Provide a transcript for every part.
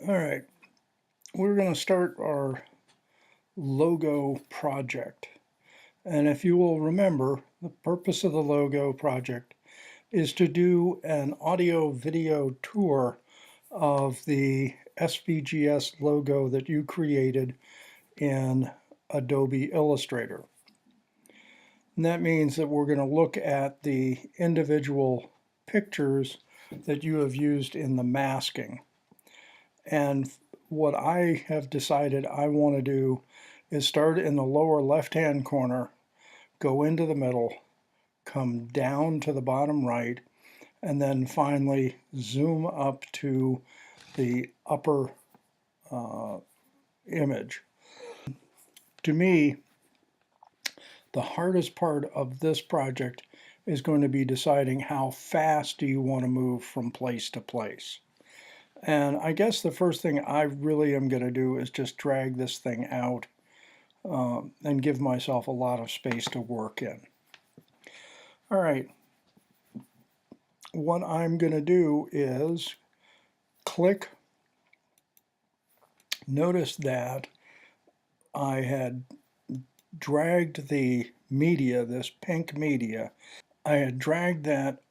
All right, we're going to start our logo project. And if you will remember, the purpose of the logo project is to do an audio video tour of the SVGS logo that you created in Adobe Illustrator. And that means that we're going to look at the individual pictures that you have used in the masking. And what I have decided I want to do is start in the lower left-hand corner, go into the middle, come down to the bottom right, and then finally zoom up to the upper image. To me, the hardest part of this project is going to be deciding how fast do you want to move from place to place. And I guess the first thing I really am going to do is just drag this thing out and give myself a lot of space to work in. All right, what I'm going to do is click. Notice that I had dragged the media, this pink media, I had dragged that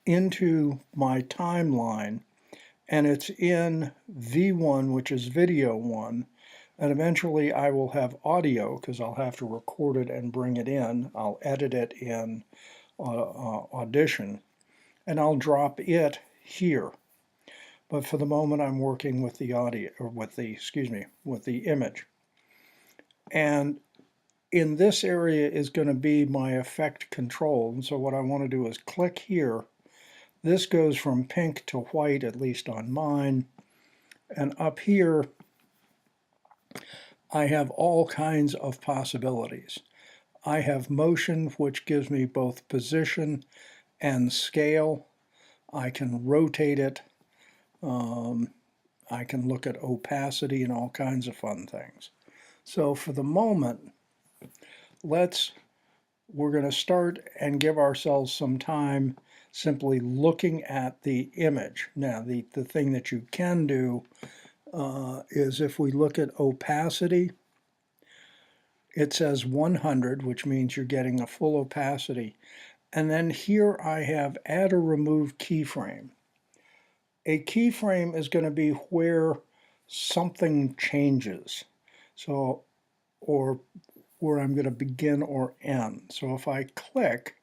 into my timeline, and it's in V1, which is video 1, and eventually I will have audio because I'll have to record it and bring it in. I'll edit it in Audition, and I'll drop it here. But for the moment, I'm working with the audio, or with the image. And in this area is going to be my effect control. And so what I want to do is click here. This goes from pink to white, at least on mine. And up here, I have all kinds of possibilities. I have motion, which gives me both position and scale. I can rotate it. I can look at opacity and all kinds of fun things. So for the moment, we're going to start and give ourselves some time simply looking at the image. Now, the thing that you can do is if we look at opacity, it says 100, which means you're getting a full opacity. And then here I have add or remove keyframe. A keyframe is going to be where something changes. So, or where I'm going to begin or end. So if I click,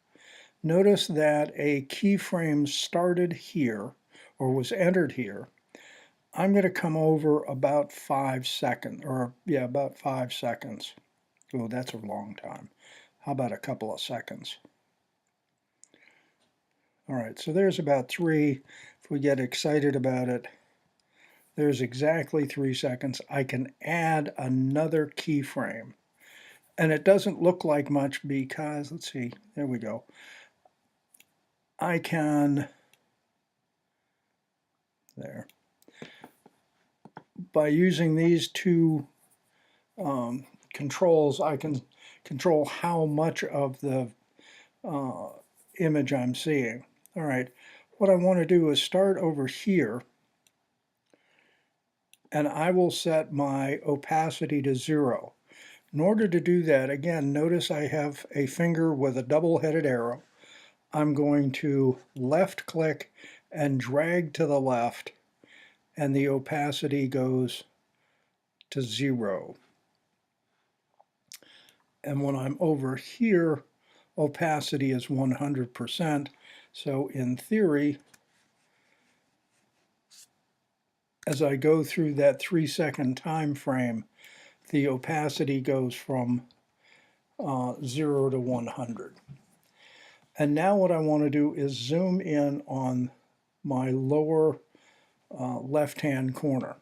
notice that a keyframe started here, or was entered here. I'm going to come over about 5 seconds, or yeah, about 5 seconds. Oh, that's a long time. How about a couple of seconds? All right, so there's about 3. If we get excited about it, there's exactly 3 seconds. I can add another keyframe. And it doesn't look like much because, let's see, there we go. I can, there. By using these two controls, I can control how much of the image I'm seeing. All right, what I want to do is start over here, and I will set my opacity to 0. In order to do that, again, notice I have a finger with a double-headed arrow. I'm going to left click and drag to the left, and the opacity goes to 0. And when I'm over here, opacity is 100%. So in theory, as I go through that 3-second time frame, the opacity goes from 0 to 100. And now what I want to do is zoom in on my lower left-hand corner.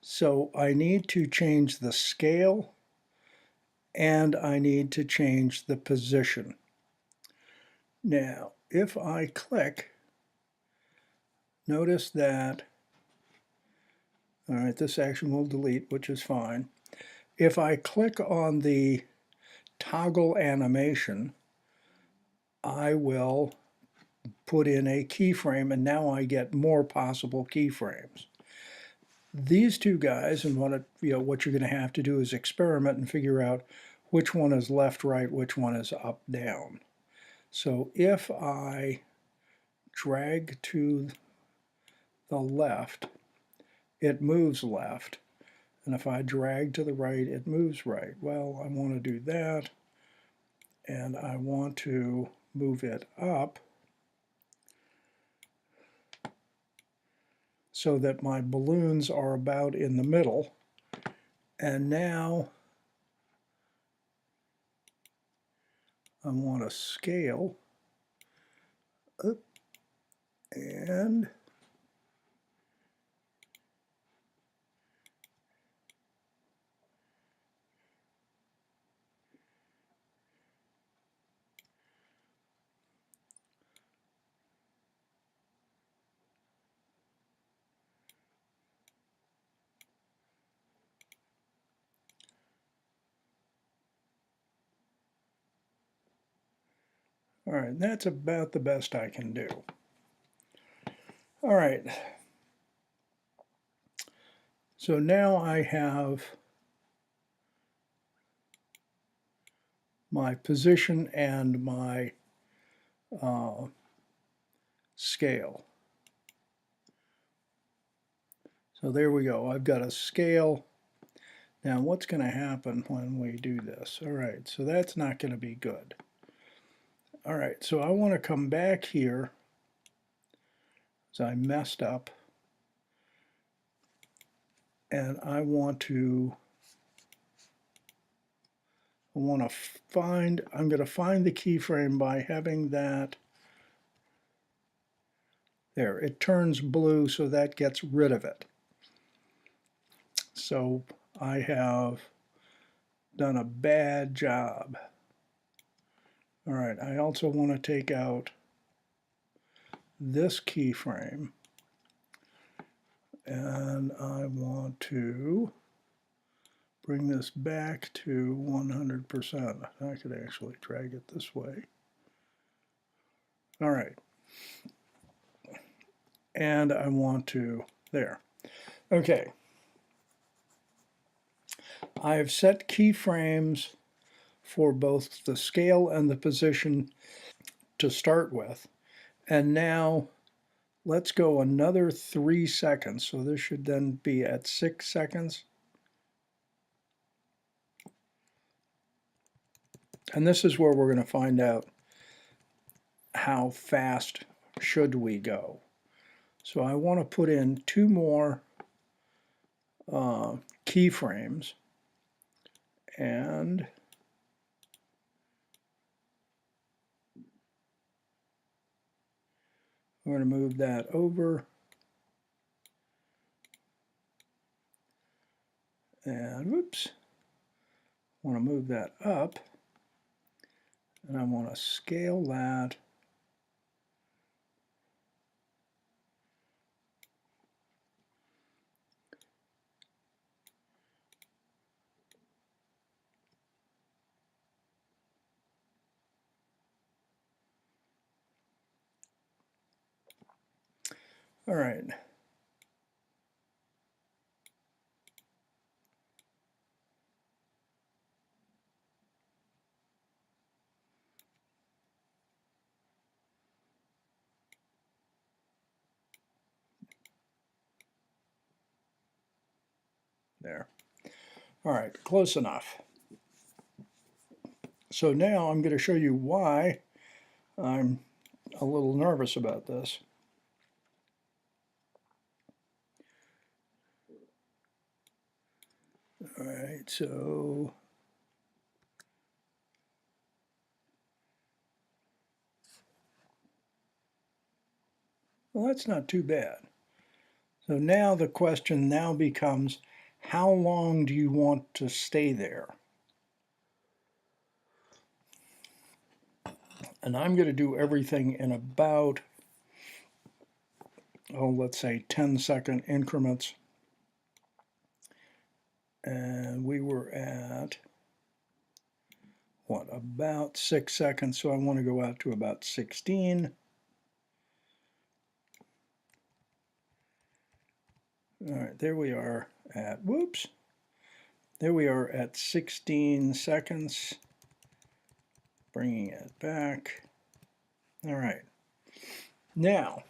So I need to change the scale and I need to change the position. Now, if I click, notice that, all right, this action will delete, which is fine. If I click on the toggle animation, I will put in a keyframe, and now I get more possible keyframes. these two guys, and what what you're going to have to do is experiment and figure out which one is left, right, which one is up, down. So if I drag to the left, it moves left. And if I drag to the right, it moves right. Well, I want to do that, and I want to move it up so that my balloons are about in the middle. And now I want to scale up, and all right, that's about the best I can do. All right, so now I have my position and my scale. So there we go. I've got a scale. Now what's going to happen when we do this? All right, so that's not going to be good. All right, so I want to come back here, so I messed up, and I want to I'm going to find the keyframe by having that there. It turns blue, so that gets rid of it. So I have done a bad job. All right, I also want to take out this keyframe, and I want to bring this back to 100%. I could actually drag it this way. All right. And I want to, there. Okay. I've set keyframes for both the scale and the position to start with. And now let's go another 3 seconds. So this should then be at 6 seconds. And this is where we're going to find out how fast should we go. So I want to put in 2 more keyframes, and we're going to move that over, and whoops, I want to move that up, and I want to scale that. All right. There. All right, close enough. So now I'm going to show you why I'm a little nervous about this. All right, so well, that's not too bad. So now the question now becomes, how long do you want to stay there? And I'm going to do everything in about, let's say 10-second increments. And we were at, what, about 6 seconds. So I want to go out to about 16. All right, there we are at, whoops, there we are at 16 seconds, bringing it back. All right, now,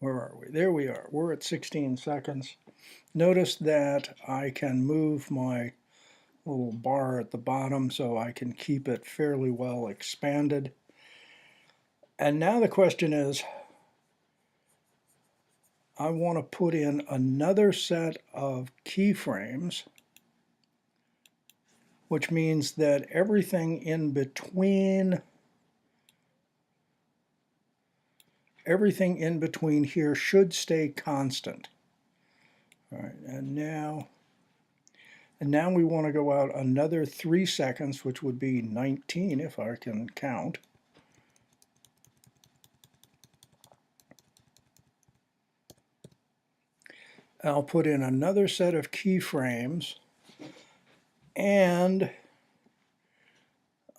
where are we? There we are, we're at 16 seconds. Notice that I can move my little bar at the bottom so I can keep it fairly well expanded. And now the question is, I want to put in another set of keyframes, which means that everything in between here should stay constant. All right, and now we want to go out another 3 seconds, which would be 19 if I can count. I'll put in another set of keyframes, and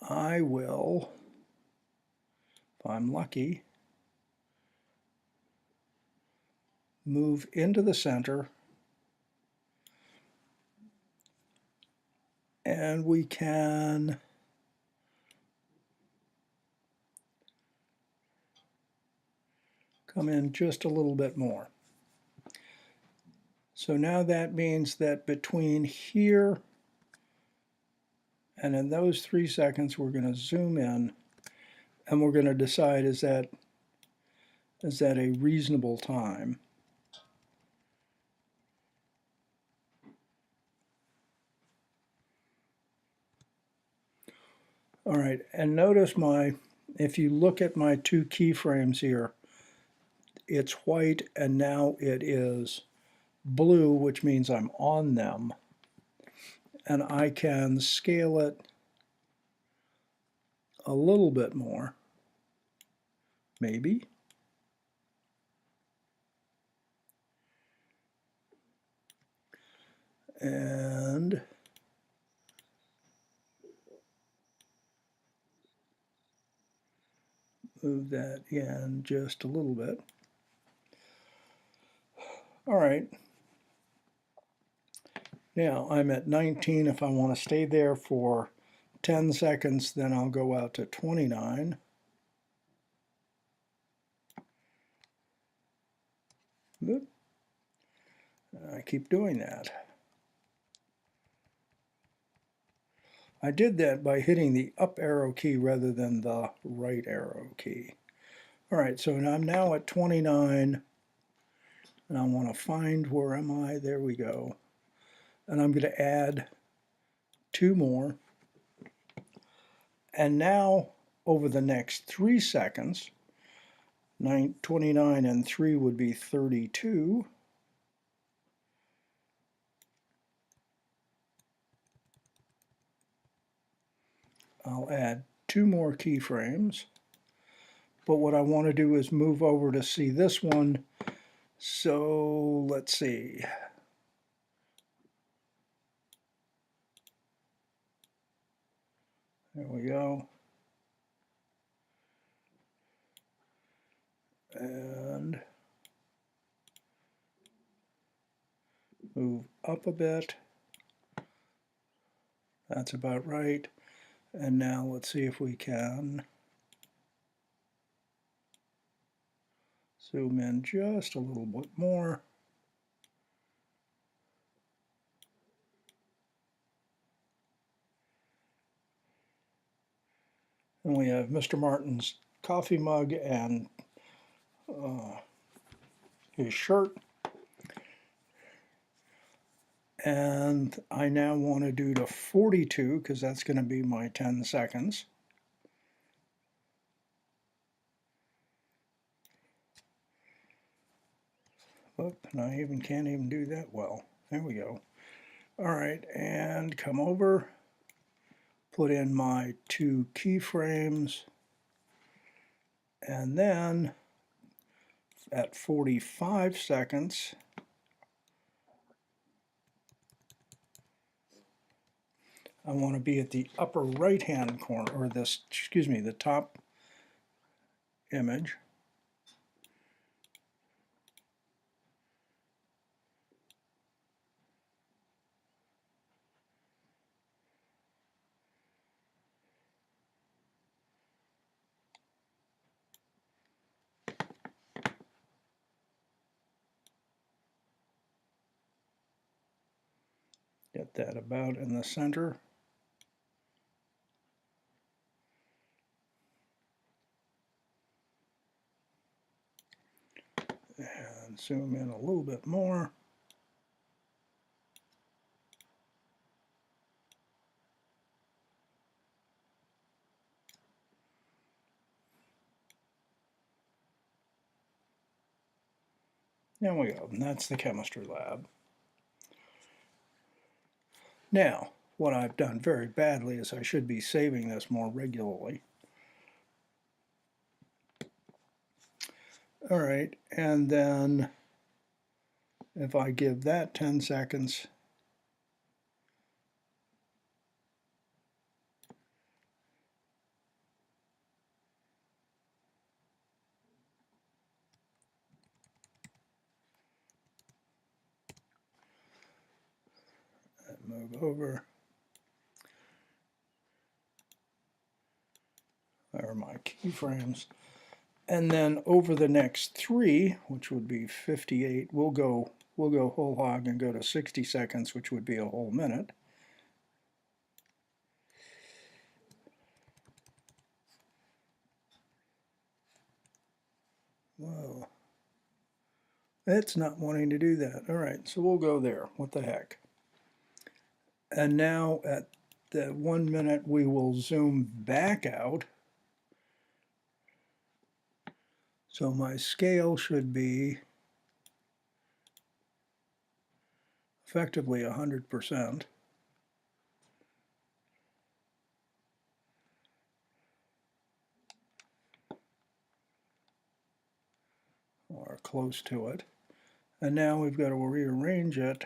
I will, if I'm lucky, move into the center, and we can come in just a little bit more. So now that means that between here and in those 3 seconds, we're going to zoom in, and we're going to decide, is that a reasonable time? All right, and notice if you look at my 2 keyframes here, it's white and now it is blue, which means I'm on them. And I can scale it a little bit more, maybe. And move that in just a little bit. All right. Now I'm at 19. If I want to stay there for 10 seconds, then I'll go out to 29. Oop. I keep doing that. I did that by hitting the up arrow key rather than the right arrow key. All right, so I'm now at 29, and I want to find, where am I? There we go. And I'm going to add 2 more. And now, over the next 3 seconds, 29 and 3 would be 32. I'll add 2 more keyframes. But what I want to do is move over to see this one. So let's see. There we go. And move up a bit. That's about right. And now let's see if we can zoom in just a little bit more. And we have Mr. Martin's coffee mug and his shirt. And I now want to do to 42 because that's going to be my 10 seconds. Oop, and I can't even do that well. There we go. All right, and come over, put in my 2 keyframes, and then at 45 seconds, I want to be at the upper right-hand corner, or the top image. put that about in the center. And zoom in a little bit more. There we go, and that's the chemistry lab. Now, what I've done very badly is I should be saving this more regularly. All right, and then if I give that 10 seconds, move over, there are my keyframes. And then over the next 3, which would be 58, we'll go whole hog and go to 60 seconds, which would be a whole minute. Whoa. It's not wanting to do that. All right, so we'll go there. What the heck? And now at the 1 minute, we will zoom back out. So my scale should be effectively 100%. Or close to it. And now we've got to rearrange it.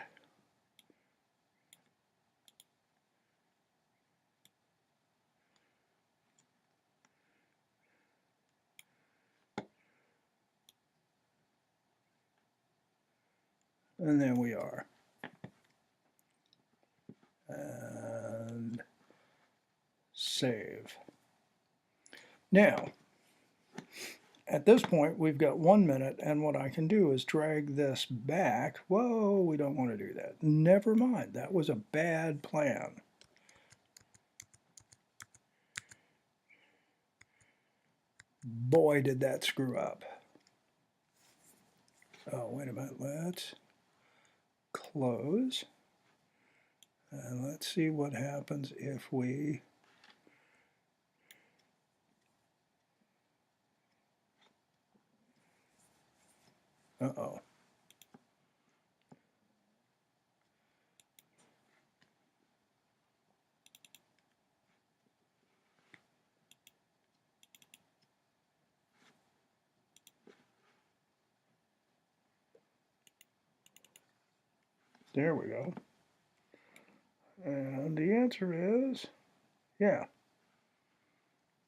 And there we are. And save. Now, at this point, we've got 1 minute, and what I can do is drag this back. Whoa, we don't want to do that. Never mind, that was a bad plan. Boy, did that screw up. Oh, wait a minute, let's close. And let's see what happens if we uh-oh. There we go. And the answer is, yeah.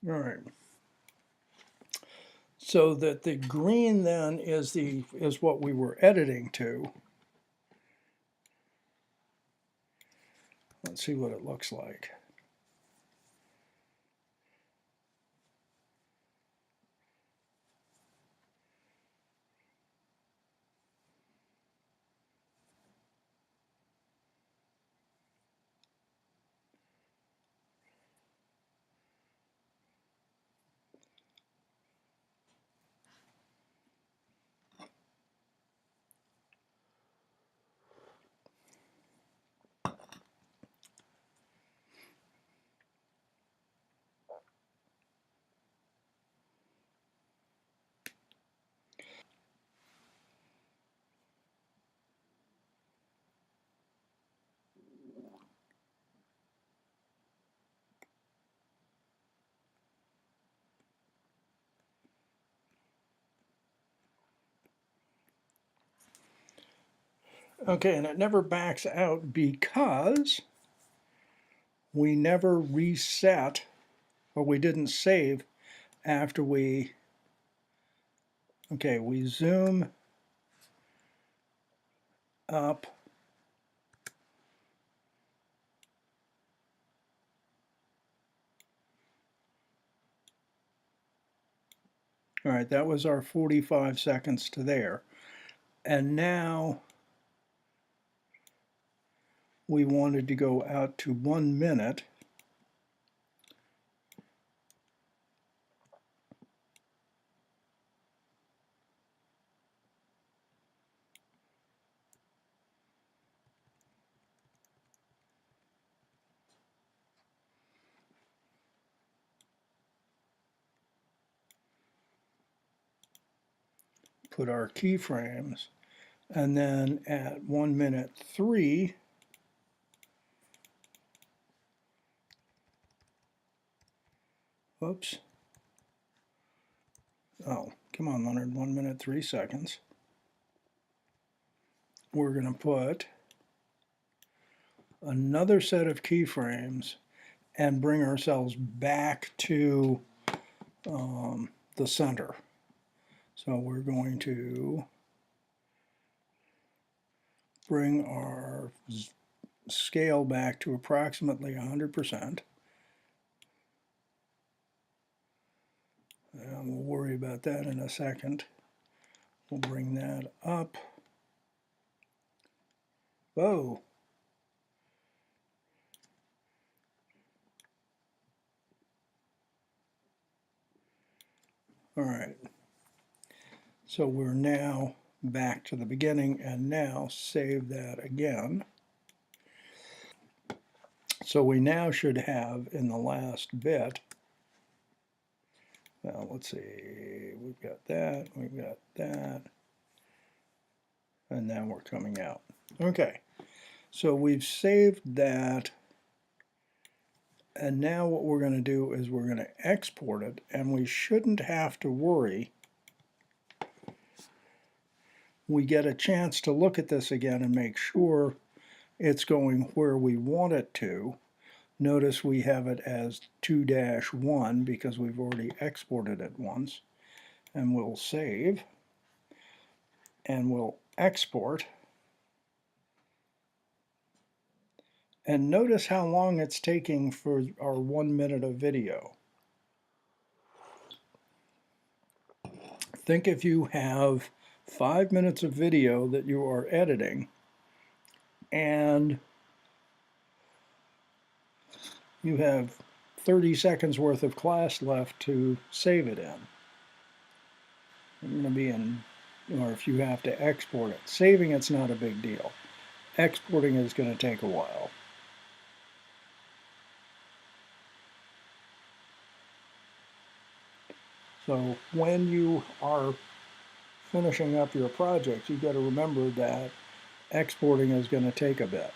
All right. So that the green then is what we were editing to. Let's see what it looks like. Okay, and it never backs out because we never reset, or we didn't save after we, okay, we zoom up. All right, that was our 45 seconds to there. And now we wanted to go out to 1 minute. Put our keyframes, and then at 1 minute 3, whoops, oh, come on, Leonard, 1 minute 3 seconds. We're going to put another set of keyframes and bring ourselves back to the center. So we're going to bring our scale back to approximately 100%. And we'll worry about that in a second. We'll bring that up. Whoa. All right. So we're now back to the beginning, and now save that again. So we now should have in the last bit, well, let's see, we've got that, and now we're coming out. Okay, so we've saved that, and now what we're going to do is we're going to export it, and we shouldn't have to worry. We get a chance to look at this again and make sure it's going where we want it to. Notice we have it as 2-1 because we've already exported it once. And we'll save, and we'll export. And notice how long it's taking for our 1 minute of video. Think if you have 5 minutes of video that you are editing, and you have 30 seconds worth of class left to save it in. You're going to be in, or if you have to export it. Saving it's not a big deal. Exporting is going to take a while. So when you are finishing up your project, you've got to remember that exporting is going to take a bit.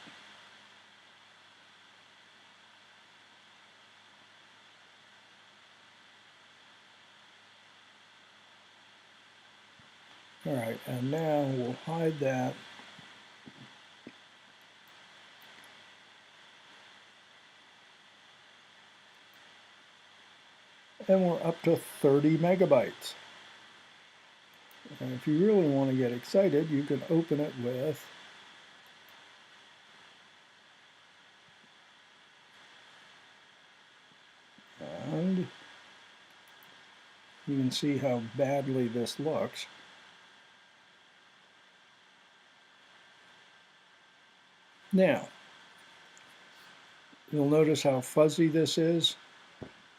All right, and now we'll hide that. And we're up to 30 megabytes. And if you really want to get excited, you can open it with and you can see how badly this looks. Now, you'll notice how fuzzy this is.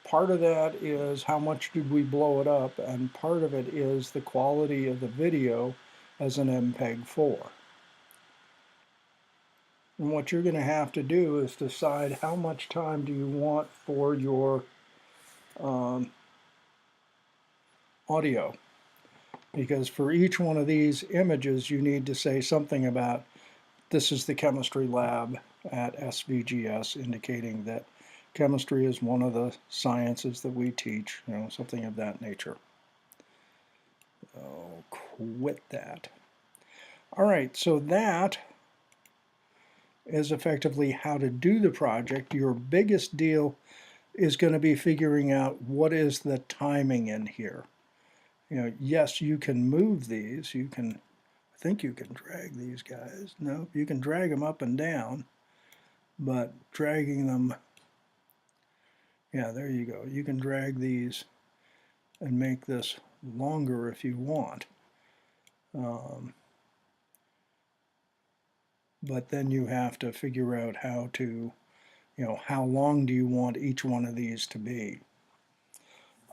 Part of that is how much did we blow it up, and part of it is the quality of the video as an MPEG-4. And what you're going to have to do is decide how much time do you want for your audio. Because for each one of these images you need to say something about this is the chemistry lab at SVGS, indicating that chemistry is one of the sciences that we teach, something of that nature. Oh, quit that. All right, so that is effectively how to do the project. Your biggest deal is going to be figuring out what is the timing in here. Yes, you can move these. I think you can drag these guys. No, you can drag them up and down, but dragging them, yeah, there you go. You can drag these and make this longer if you want. but then you have to figure out how to, how long do you want each one of these to be.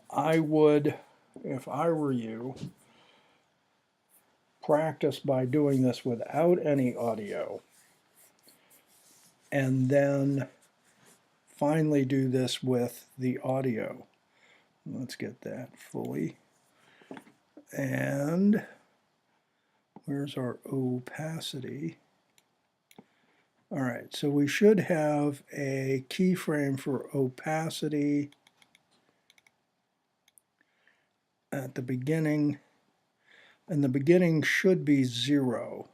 I would, if I were you, practice by doing this without any audio, and then finally do this with the audio. Let's get that fully. And where's our opacity? All right, so we should have a keyframe for opacity at the beginning, and the beginning should be 0.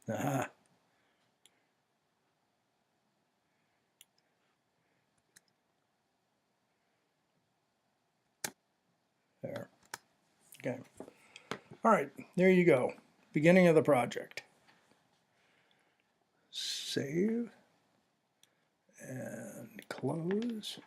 Aha. There. Okay. All right, there you go. Beginning of the project. Save and close.